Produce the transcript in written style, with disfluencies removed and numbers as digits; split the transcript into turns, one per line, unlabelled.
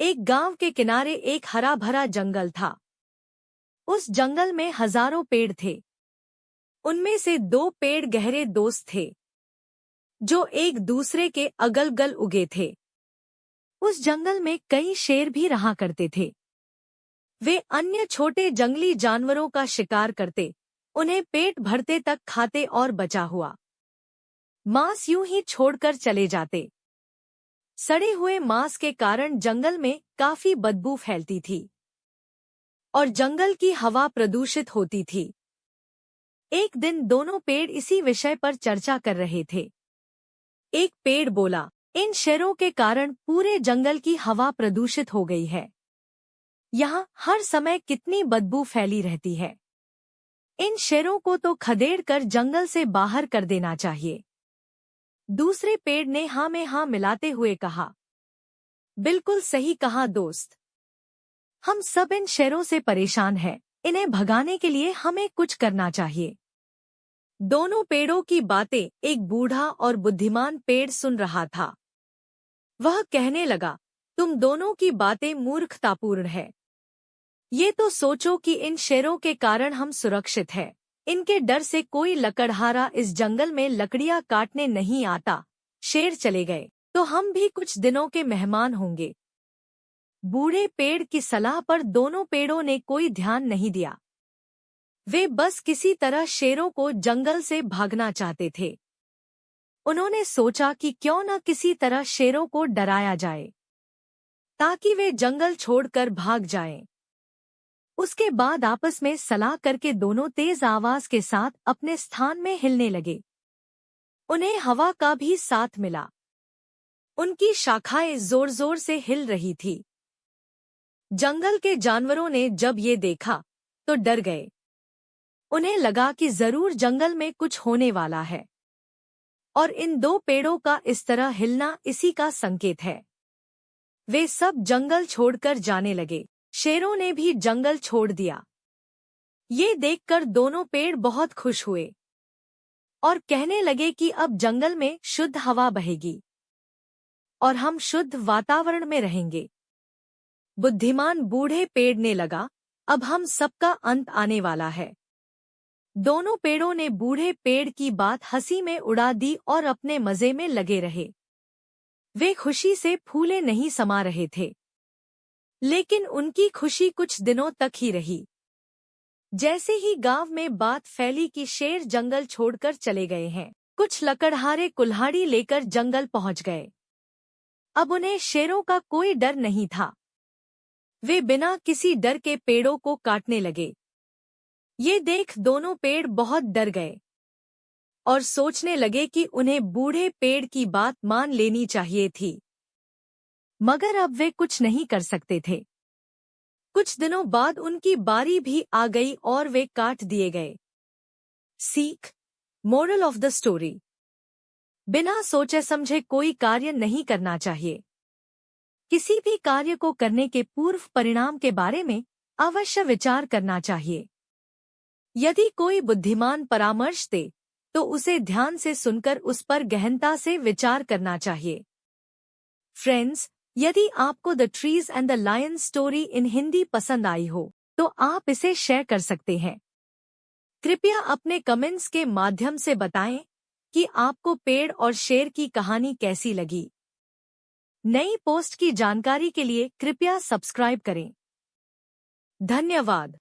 एक गांव के किनारे एक हरा भरा जंगल था। उस जंगल में हजारों पेड़ थे। उनमें से दो पेड़ गहरे दोस्त थे जो एक दूसरे के अगल-गल उगे थे। उस जंगल में कई शेर भी रहा करते थे। वे अन्य छोटे जंगली जानवरों का शिकार करते, उन्हें पेट भरते तक खाते और बचा हुआ मांस यूं ही छोड़कर चले जाते। सड़े हुए मांस के कारण जंगल में काफी बदबू फैलती थी और जंगल की हवा प्रदूषित होती थी। एक दिन दोनों पेड़ इसी विषय पर चर्चा कर रहे थे। एक पेड़ बोला, इन शेरों के कारण पूरे जंगल की हवा प्रदूषित हो गई है। यहाँ हर समय कितनी बदबू फैली रहती है। इन शेरों को तो खदेड़कर जंगल से बाहर कर देना चाहिए। दूसरे पेड़ ने हाँ में हाँ मिलाते हुए कहा, बिल्कुल सही कहा दोस्त। हम सब इन शेरों से परेशान हैं। इन्हें भगाने के लिए हमें कुछ करना चाहिए। दोनों पेड़ों की बातें एक बूढ़ा और बुद्धिमान पेड़ सुन रहा था। वह कहने लगा, तुम दोनों की बातें मूर्खतापूर्ण है। ये तो सोचो कि इन शेरों के कारण हम सुरक्षित हैं। इनके डर से कोई लकड़हारा इस जंगल में लकड़ियां काटने नहीं आता। शेर चले गए तो हम भी कुछ दिनों के मेहमान होंगे। बूढ़े पेड़ की सलाह पर दोनों पेड़ों ने कोई ध्यान नहीं दिया। वे बस किसी तरह शेरों को जंगल से भागना चाहते थे। उन्होंने सोचा कि क्यों न किसी तरह शेरों को डराया जाए ताकि वे जंगल छोड़कर भाग जाएं। उसके बाद आपस में सलाह करके दोनों तेज आवाज के साथ अपने स्थान में हिलने लगे। उन्हें हवा का भी साथ मिला। उनकी शाखाएं जोर जोर से हिल रही थी। जंगल के जानवरों ने जब ये देखा तो डर गए। उन्हें लगा कि जरूर जंगल में कुछ होने वाला है और इन दो पेड़ों का इस तरह हिलना इसी का संकेत है। वे सब जंगल छोड़कर जाने लगे। शेरों ने भी जंगल छोड़ दिया। ये देखकर दोनों पेड़ बहुत खुश हुए और कहने लगे कि अब जंगल में शुद्ध हवा बहेगी और हम शुद्ध वातावरण में रहेंगे। बुद्धिमान बूढ़े पेड़ ने लगा, अब हम सबका अंत आने वाला है। दोनों पेड़ों ने बूढ़े पेड़ की बात हंसी में उड़ा दी और अपने मजे में लगे रहे। वे खुशी से फूले नहीं समा रहे थे, लेकिन उनकी खुशी कुछ दिनों तक ही रही। जैसे ही गांव में बात फैली कि शेर जंगल छोड़कर चले गए हैं, कुछ लकड़हारे कुल्हाड़ी लेकर जंगल पहुंच गए। अब उन्हें शेरों का कोई डर नहीं था। वे बिना किसी डर के पेड़ों को काटने लगे। ये देख दोनों पेड़ बहुत डर गए और सोचने लगे कि उन्हें बूढ़े पेड़ की बात मान लेनी चाहिए थी, मगर अब वे कुछ नहीं कर सकते थे। कुछ दिनों बाद उनकी बारी भी आ गई और वे काट दिए गए। सीख, मोरल ऑफ द स्टोरी, बिना सोचे समझे कोई कार्य नहीं करना चाहिए। किसी भी कार्य को करने के पूर्व परिणाम के बारे में अवश्य विचार करना चाहिए। यदि कोई बुद्धिमान परामर्श दे तो उसे ध्यान से सुनकर उस पर गहनता से विचार करना चाहिए। फ्रेंड्स, यदि आपको the trees and the lion story in Hindi पसंद आई हो तो आप इसे शेयर कर सकते हैं। कृपया अपने कमेंट्स के माध्यम से बताएं कि आपको पेड़ और शेर की कहानी कैसी लगी। नई पोस्ट की जानकारी के लिए कृपया सब्सक्राइब करें। धन्यवाद।